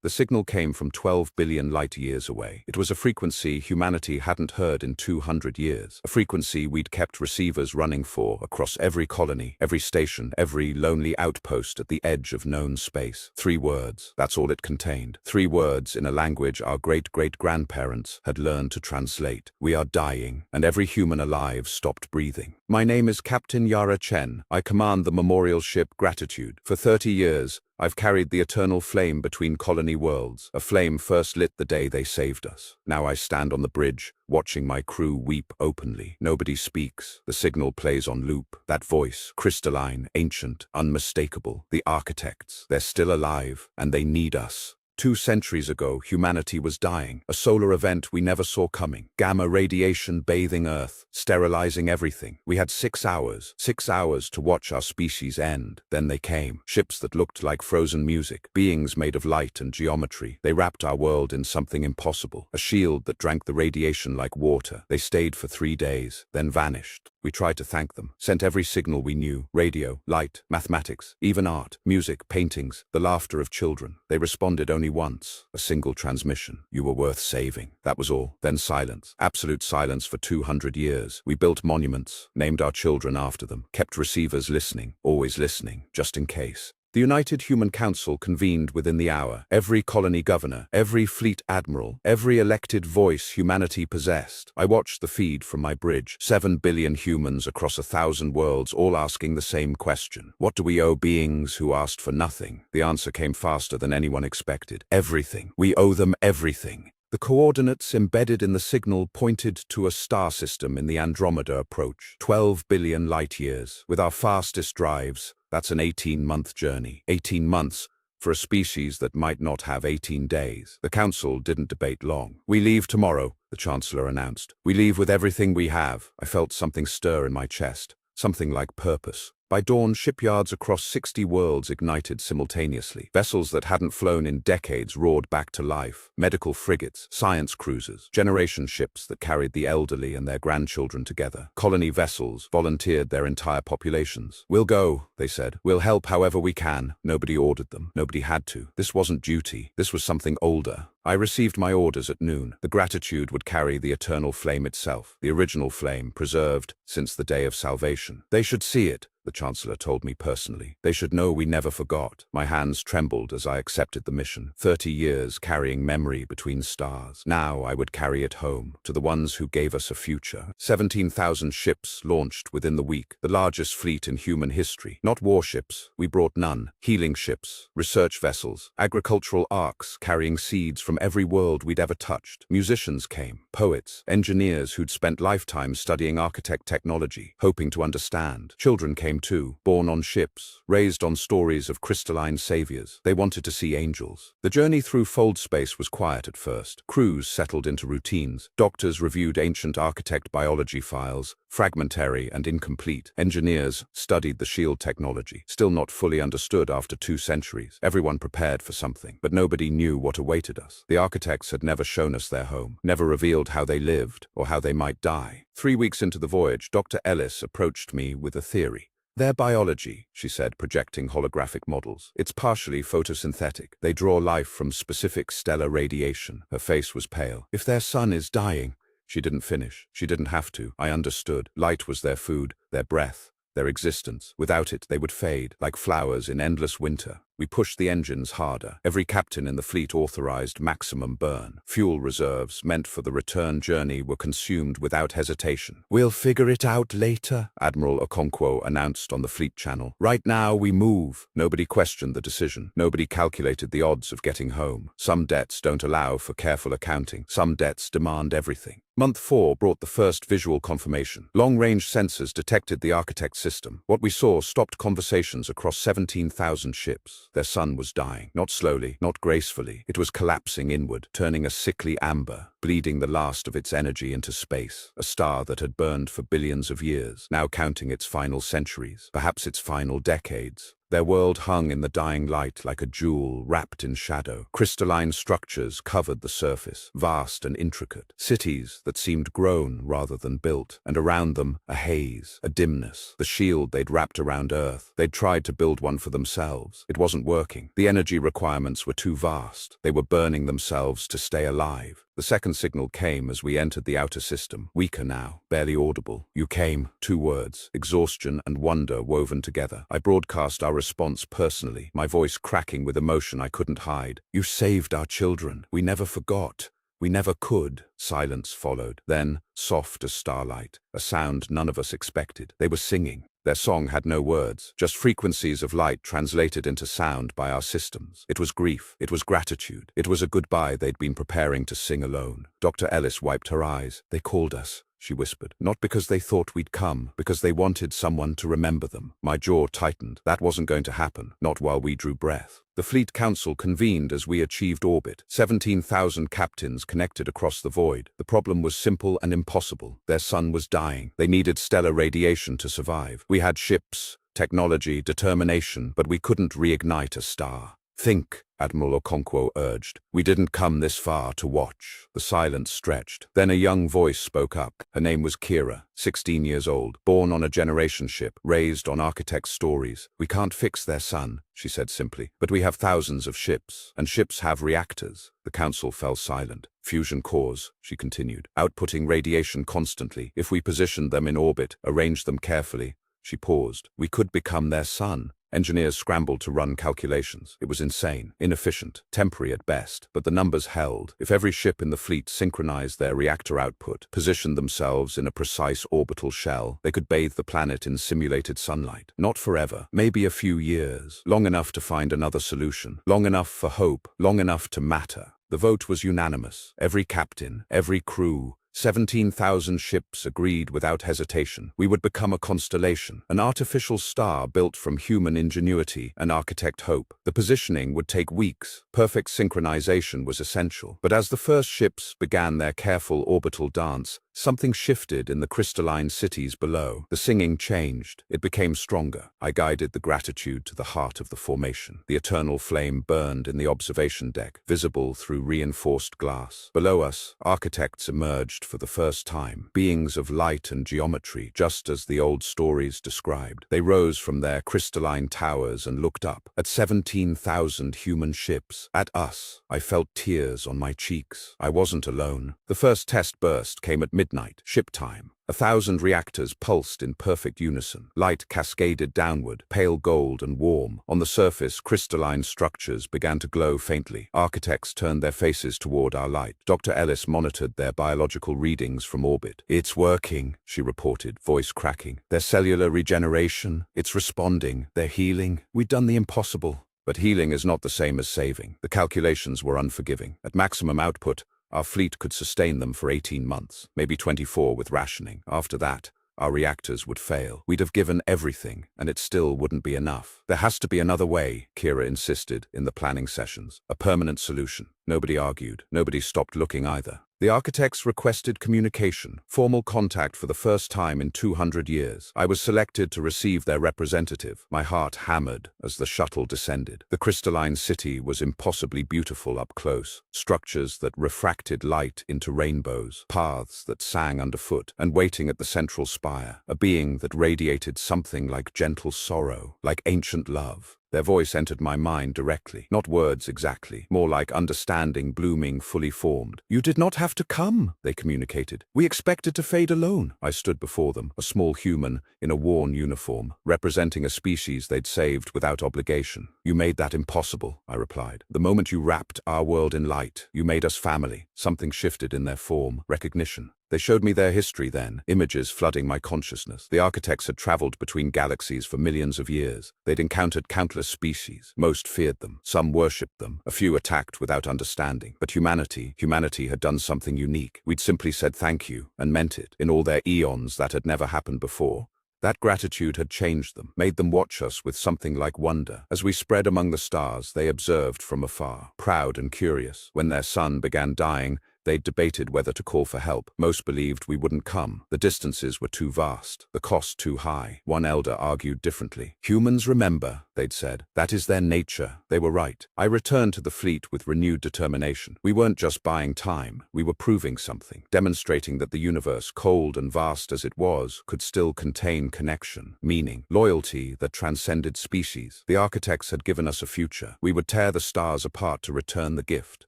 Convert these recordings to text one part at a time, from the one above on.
The signal came from 12 billion light-years away. It was a frequency humanity hadn't heard in 200 years. A frequency we'd kept receivers running for across every colony, every station, every lonely outpost at the edge of known space. 3 words. That's all it contained. 3 words in a language our great-great-grandparents had learned to translate. We are dying, and every human alive stopped breathing. My name is Captain Yara Chen. I command the memorial ship Gratitude. For 30 years, I've carried the eternal flame between colony worlds. A flame first lit the day they saved us. Now I stand on the bridge, watching my crew weep openly. Nobody speaks. The signal plays on loop. That voice, crystalline, ancient, unmistakable. The architects, they're still alive, and they need us. 2 centuries ago, humanity was dying. A solar event we never saw coming. Gamma radiation bathing Earth, sterilizing everything. We had 6 hours. 6 hours to watch our species end. Then they came. Ships that looked like frozen music. Beings made of light and geometry. They wrapped our world in something impossible. A shield that drank the radiation like water. They stayed for 3 days, then vanished. We tried to thank them. Sent every signal we knew. Radio, light, mathematics, even art, music, paintings, the laughter of children. They responded only once. A single transmission. You were worth saving. That was all. Then silence. Absolute silence for 200 years. We built monuments, named our children after them, kept receivers listening, always listening, just in case. The United Human Council convened within the hour. Every colony governor, every fleet admiral, every elected voice humanity possessed. I watched the feed from my bridge. 7 billion humans across 1,000 worlds, all asking the same question. What do we owe beings who asked for nothing? The answer came faster than anyone expected. Everything. We owe them everything. The coordinates embedded in the signal pointed to a star system in the Andromeda approach. 12 billion light-years. With our fastest drives, that's an 18-month journey. 18 months for a species that might not have 18 days. The council didn't debate long. We leave tomorrow, the Chancellor announced. We leave with everything we have. I felt something stir in my chest, something like purpose. By dawn, shipyards across 60 worlds ignited simultaneously. Vessels that hadn't flown in decades roared back to life. Medical frigates, science cruisers, generation ships that carried the elderly and their grandchildren together. Colony vessels volunteered their entire populations. We'll go, they said. We'll help however we can. Nobody ordered them. Nobody had to. This wasn't duty. This was something older. I received my orders at noon. The Gratitude would carry the eternal flame itself, the original flame preserved since the day of salvation. They should see it, the Chancellor told me personally. They should know we never forgot. My hands trembled as I accepted the mission. 30 years carrying memory between stars. Now I would carry it home, to the ones who gave us a future. 17,000 ships launched within the week, the largest fleet in human history. Not warships, we brought none. Healing ships, research vessels, agricultural arcs carrying seeds from every world we'd ever touched. Musicians came, poets, engineers who'd spent lifetimes studying architect technology, hoping to understand. Children came too, born on ships, raised on stories of crystalline saviors. They wanted to see angels. The journey through fold space was quiet at first. Crews settled into routines. Doctors reviewed ancient architect biology files, fragmentary and incomplete. Engineers studied the shield technology, still not fully understood after 2 centuries. Everyone prepared for something, but nobody knew what awaited us. The architects had never shown us their home, never revealed how they lived or how they might die. 3 weeks into the voyage, Dr. Ellis approached me with a theory. Their biology, she said, projecting holographic models. It's partially photosynthetic. They draw life from specific stellar radiation. Her face was pale. If their sun is dying, she didn't finish. She didn't have to. I understood. Light was their food, their breath, their existence. Without it, they would fade, like flowers in endless winter. We pushed the engines harder. Every captain in the fleet authorized maximum burn. Fuel reserves meant for the return journey were consumed without hesitation. "We'll figure it out later," Admiral Okonkwo announced on the fleet channel. "Right now we move." Nobody questioned the decision. Nobody calculated the odds of getting home. Some debts don't allow for careful accounting. Some debts demand everything. Month 4 brought the first visual confirmation. Long-range sensors detected the architect system. What we saw stopped conversations across 17,000 ships. Their sun was dying, not slowly, not gracefully. It was collapsing inward, turning a sickly amber, bleeding the last of its energy into space. A star that had burned for billions of years, now counting its final centuries, perhaps its final decades. Their world hung in the dying light like a jewel wrapped in shadow. Crystalline structures covered the surface, vast and intricate. Cities that seemed grown rather than built, and around them a haze, a dimness, the shield they'd wrapped around Earth. They'd tried to build one for themselves. It wasn't working. The energy requirements were too vast. They were burning themselves to stay alive. The second signal came as we entered the outer system, weaker now, barely audible. You came, 2 words, exhaustion and wonder woven together. I broadcast our response personally, my voice cracking with emotion I couldn't hide. You saved our children. We never forgot. We never could. Silence followed. Then, soft as starlight, a sound none of us expected. They were singing. Their song had no words, just frequencies of light translated into sound by our systems. It was grief. It was gratitude. It was a goodbye they'd been preparing to sing alone. Dr. Ellis wiped her eyes. They called us, she whispered. Not because they thought we'd come, because they wanted someone to remember them. My jaw tightened. That wasn't going to happen, not while we drew breath. The Fleet Council convened as we achieved orbit. 17,000 captains connected across the void. The problem was simple and impossible. Their sun was dying. They needed stellar radiation to survive. We had ships, technology, determination, but we couldn't reignite a star. Think, Admiral Okonkwo urged. We didn't come this far to watch. The silence stretched. Then a young voice spoke up. Her name was Kira, 16 years old, born on a generation ship, raised on architects' stories. We can't fix their sun, she said simply, but we have thousands of ships, and ships have reactors. The council fell silent. Fusion cores, she continued, outputting radiation constantly. If we positioned them in orbit, arranged them carefully. She paused. We could become their sun. Engineers scrambled to run calculations. It was insane, inefficient, temporary at best, but the numbers held. If every ship in the fleet synchronized their reactor output, positioned themselves in a precise orbital shell, they could bathe the planet in simulated sunlight. Not forever, maybe a few years, long enough to find another solution, long enough for hope, long enough to matter. The vote was unanimous. Every captain, every crew, 17,000 ships agreed without hesitation. We would become a constellation, an artificial star built from human ingenuity and architect hope. The positioning would take weeks. Perfect synchronization was essential. But as the first ships began their careful orbital dance, something shifted in the crystalline cities below. The singing changed. It became stronger. I guided the gratitude to the heart of the formation. The eternal flame burned in the observation deck, visible through reinforced glass. Below us, architects emerged for the first time, beings of light and geometry, just as the old stories described. They rose from their crystalline towers and looked up at 17,000 human ships. At us. I felt tears on my cheeks. I wasn't alone. The first test burst came at midnight, ship time. 1,000 reactors pulsed in perfect unison. Light cascaded downward, pale gold and warm. On the surface, crystalline structures began to glow faintly. Architects turned their faces toward our light. Dr. Ellis monitored their biological readings from orbit. It's working, she reported, voice cracking. Their cellular regeneration, it's responding. They're healing. We've done the impossible. But healing is not the same as saving. The calculations were unforgiving. At maximum output, our fleet could sustain them for 18 months, maybe 24 with rationing. After that, our reactors would fail. We'd have given everything, and it still wouldn't be enough. There has to be another way, Kira insisted in the planning sessions. A permanent solution. Nobody argued. Nobody stopped looking either. The architects requested communication, formal contact for the first time in 200 years. I was selected to receive their representative. My heart hammered as the shuttle descended. The crystalline city was impossibly beautiful up close. Structures that refracted light into rainbows, paths that sang underfoot, and waiting at the central spire, a being that radiated something like gentle sorrow, like ancient love. Their voice entered my mind directly. Not words exactly, more like understanding blooming fully formed. You did not have to come, they communicated. We expected to fade alone. I stood before them, a small human in a worn uniform, representing a species they'd saved without obligation. You made that impossible, I replied. The moment you wrapped our world in light, you made us family. Something shifted in their form, recognition. They showed me their history then, images flooding my consciousness. The architects had traveled between galaxies for millions of years. They'd encountered countless species. Most feared them. Some worshipped them. A few attacked without understanding. But humanity had done something unique. We'd simply said thank you, and meant it. In all their eons, that had never happened before. That gratitude had changed them, made them watch us with something like wonder. As we spread among the stars, they observed from afar, proud and curious. When their sun began dying, they debated whether to call for help. Most believed we wouldn't come. The distances were too vast, the cost too high. One elder argued differently. Humans remember, they'd said. That is their nature. They were right. I returned to the fleet with renewed determination. We weren't just buying time, we were proving something, demonstrating that the universe, cold and vast as it was, could still contain connection, meaning, loyalty that transcended species. The architects had given us a future. We would tear the stars apart to return the gift.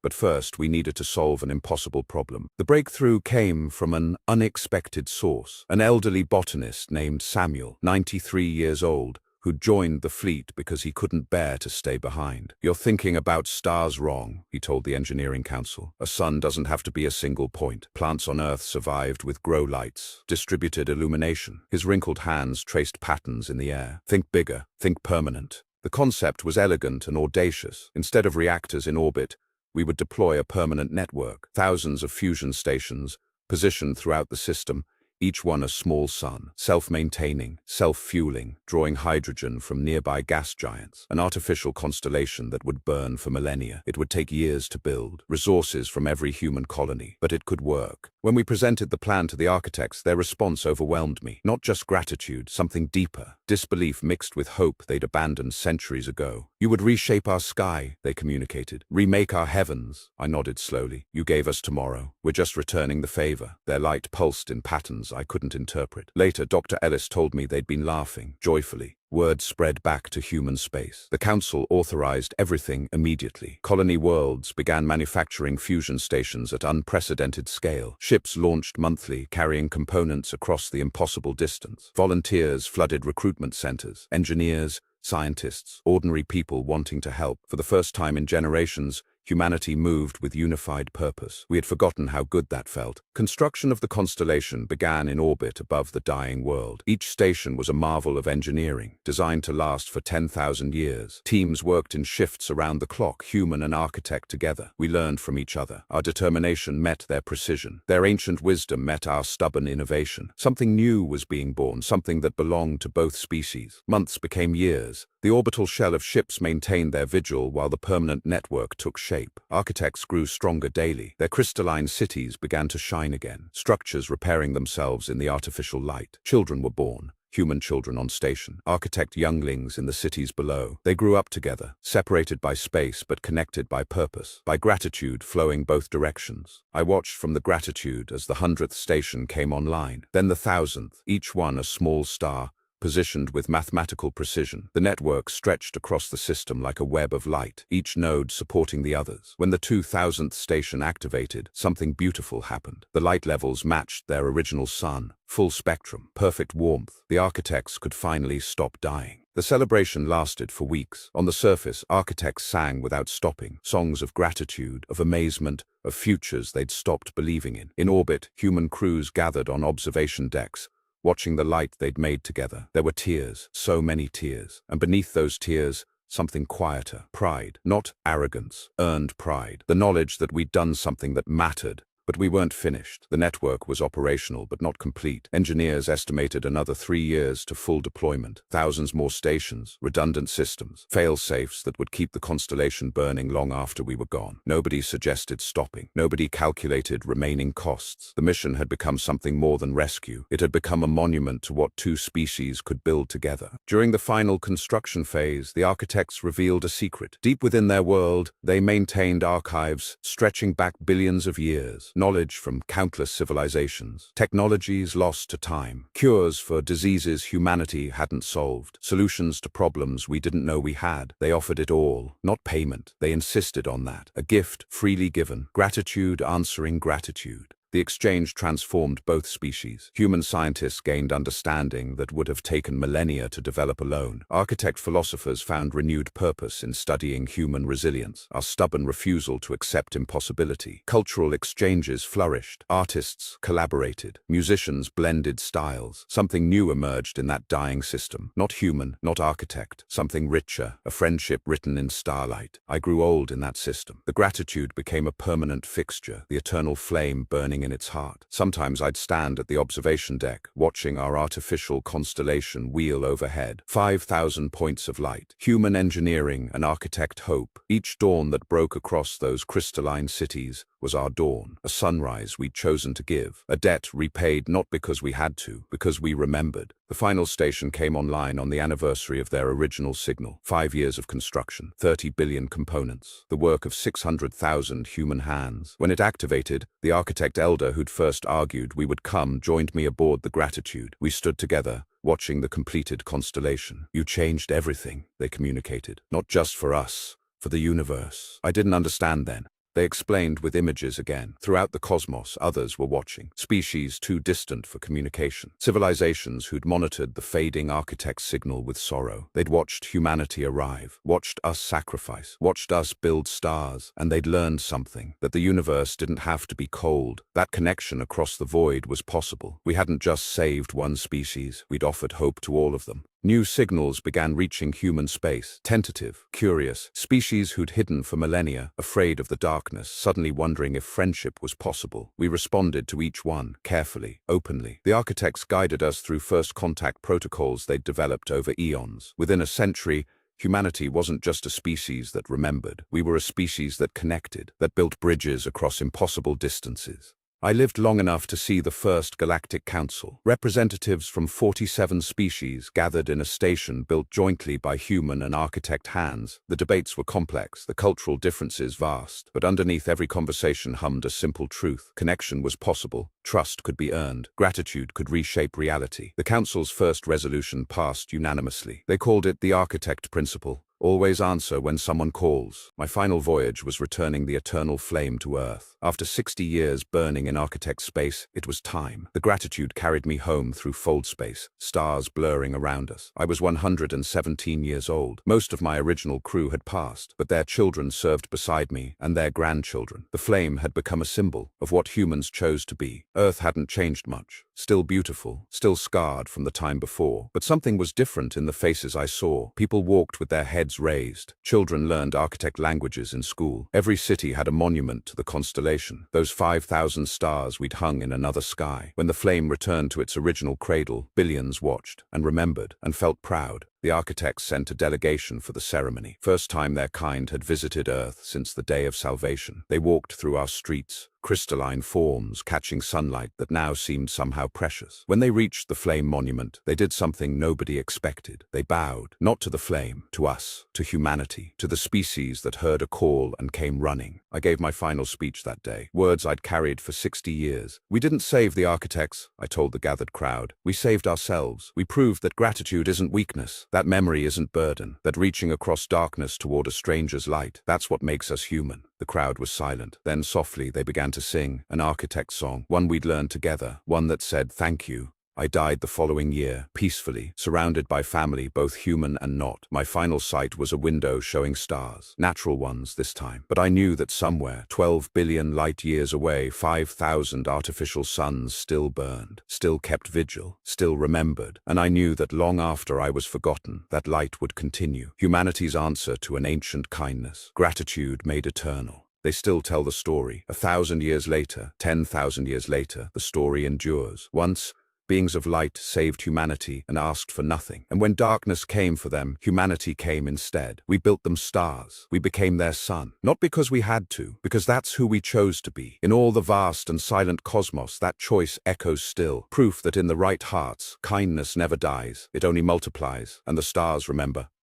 But first, we needed to solve an impossible problem. The breakthrough came from an unexpected source. An elderly botanist named Samuel, 93 years old, who joined the fleet because he couldn't bear to stay behind. "You're thinking about stars wrong," he told the engineering council. "A sun doesn't have to be a single point. Plants on Earth survived with grow lights, distributed illumination." His wrinkled hands traced patterns in the air. "Think bigger, think permanent." The concept was elegant and audacious. Instead of reactors in orbit, we would deploy a permanent network, thousands of fusion stations, positioned throughout the system, each one a small sun, self-maintaining, self-fueling, drawing hydrogen from nearby gas giants, an artificial constellation that would burn for millennia. It would take years to build, resources from every human colony, but it could work. When we presented the plan to the architects, their response overwhelmed me. Not just gratitude, something deeper, disbelief mixed with hope they'd abandoned centuries ago. "You would reshape our sky," they communicated. "Remake our heavens." I nodded slowly. "You gave us tomorrow. We're just returning the favor." Their light pulsed in patterns I couldn't interpret. Later, Dr. Ellis told me they'd been laughing, joyfully. Word spread back to human space. The council authorized everything immediately. Colony Worlds began manufacturing fusion stations at unprecedented scale. Ships launched monthly, carrying components across the impossible distance. Volunteers flooded recruitment centers. Engineers, scientists, ordinary people wanting to help. For the first time in generations, humanity moved with unified purpose. We had forgotten how good that felt. Construction of the constellation began in orbit above the dying world. Each station was a marvel of engineering, designed to last for 10,000 years. Teams worked in shifts around the clock, human and architect together. We learned from each other. Our determination met their precision. Their ancient wisdom met our stubborn innovation. Something new was being born, something that belonged to both species. Months became years. The orbital shell of ships maintained their vigil while the permanent network took shape. Architects grew stronger daily. Their crystalline cities began to shine again, structures repairing themselves in the artificial light. Children were born. Human children on station, architect younglings in the cities below. They grew up together, separated by space but connected by purpose, by gratitude flowing both directions. I watched from the gratitude as the 100th station came online, then the 1000th, each one a small star, positioned with mathematical precision. The network stretched across the system like a web of light, each node supporting the others. When the 2000th station activated, something beautiful happened. The light levels matched their original sun, full spectrum, perfect warmth. The architects could finally stop dying. The celebration lasted for weeks. On the surface, architects sang without stopping, songs of gratitude, of amazement, of futures they'd stopped believing in. In orbit, human crews gathered on observation decks, watching the light they'd made together. There were tears, so many tears. And beneath those tears, something quieter. Pride, not arrogance, earned pride. The knowledge that we'd done something that mattered. But we weren't finished. The network was operational but not complete. Engineers estimated another 3 years to full deployment. Thousands more stations, redundant systems, fail-safes that would keep the constellation burning long after we were gone. Nobody suggested stopping. Nobody calculated remaining costs. The mission had become something more than rescue. It had become a monument to what two species could build together. During the final construction phase, the architects revealed a secret. Deep within their world, they maintained archives stretching back billions of years. Knowledge from countless civilizations, technologies lost to time, cures for diseases humanity hadn't solved, solutions to problems we didn't know we had. They offered it all, not payment. They insisted on that. A gift freely given, gratitude answering gratitude. The exchange transformed both species. Human scientists gained understanding that would have taken millennia to develop alone. Architect philosophers found renewed purpose in studying human resilience, our stubborn refusal to accept impossibility. Cultural exchanges flourished. Artists collaborated. Musicians blended styles. Something new emerged in that dying system. Not human, not architect. Something richer, a friendship written in starlight. I grew old in that system. The gratitude became a permanent fixture, the eternal flame burning in its heart. Sometimes I'd stand at the observation deck, watching our artificial constellation wheel overhead. 5,000 points of light. Human engineering and architect hope. Each dawn that broke across those crystalline cities was our dawn, a sunrise we'd chosen to give, a debt repaid not because we had to, because we remembered. The final station came online on the anniversary of their original signal. 5 years of construction, 30 billion components, the work of 600,000 human hands. When it activated, the architect elder who'd first argued we would come joined me aboard the Gratitude. We stood together, watching the completed constellation. "You changed everything," they communicated. "Not just for us, for the universe." I didn't understand then. They explained with images again. Throughout the cosmos, others were watching. Species too distant for communication. Civilizations who'd monitored the fading architect's signal with sorrow. They'd watched humanity arrive, watched us sacrifice, watched us build stars, and they'd learned something, that the universe didn't have to be cold. That connection across the void was possible. We hadn't just saved one species, we'd offered hope to all of them. New signals began reaching human space, tentative, curious, species who'd hidden for millennia, afraid of the darkness, suddenly wondering if friendship was possible. We responded to each one, carefully, openly. The architects guided us through first contact protocols they'd developed over eons. Within a century, humanity wasn't just a species that remembered. We were a species that connected, that built bridges across impossible distances. I lived long enough to see the first Galactic Council. Representatives from 47 species gathered in a station built jointly by human and architect hands. The debates were complex, the cultural differences vast, but underneath every conversation hummed a simple truth. Connection was possible, trust could be earned, gratitude could reshape reality. The Council's first resolution passed unanimously. They called it the Architect Principle. Always answer when someone calls. My final voyage was returning the eternal flame to Earth. After 60 years burning in architect space, it was time. The Gratitude carried me home through fold space, stars blurring around us. I was 117 years old. Most of my original crew had passed, but their children served beside me, and their grandchildren. The flame had become a symbol of what humans chose to be. Earth hadn't changed much. Still beautiful, still scarred from the time before. But something was different in the faces I saw. People walked with their heads raised. Children learned architect languages in school. Every city had a monument to the constellation, those 5,000 stars we'd hung in another sky. When the flame returned to its original cradle, billions watched and remembered and felt proud. The architects sent a delegation for the ceremony. First time their kind had visited Earth since the day of salvation. They walked through our streets, crystalline forms catching sunlight that now seemed somehow precious. When they reached the flame monument, they did something nobody expected. They bowed, not to the flame, to us, to humanity, to the species that heard a call and came running. I gave my final speech that day, words I'd carried for 60 years. "We didn't save the architects," I told the gathered crowd. "We saved ourselves. We proved that gratitude isn't weakness, that memory isn't burden, that reaching across darkness toward a stranger's light, that's what makes us human." The crowd was silent. Then softly they began to sing, an architect song, one we'd learned together, one that said, "Thank you." I died the following year, peacefully, surrounded by family, both human and not. My final sight was a window showing stars, natural ones this time. But I knew that somewhere, 12 billion light years away, 5,000 artificial suns still burned, still kept vigil, still remembered. And I knew that long after I was forgotten, that light would continue. Humanity's answer to an ancient kindness, gratitude made eternal. They still tell the story. 1,000 years later, 10,000 years later, the story endures. Once, beings of light saved humanity and asked for nothing. And when darkness came for them, humanity came instead. We built them stars. We became their sun. Not because we had to, because that's who we chose to be. In all the vast and silent cosmos, that choice echoes still. Proof that in the right hearts, kindness never dies. It only multiplies. And the stars remember.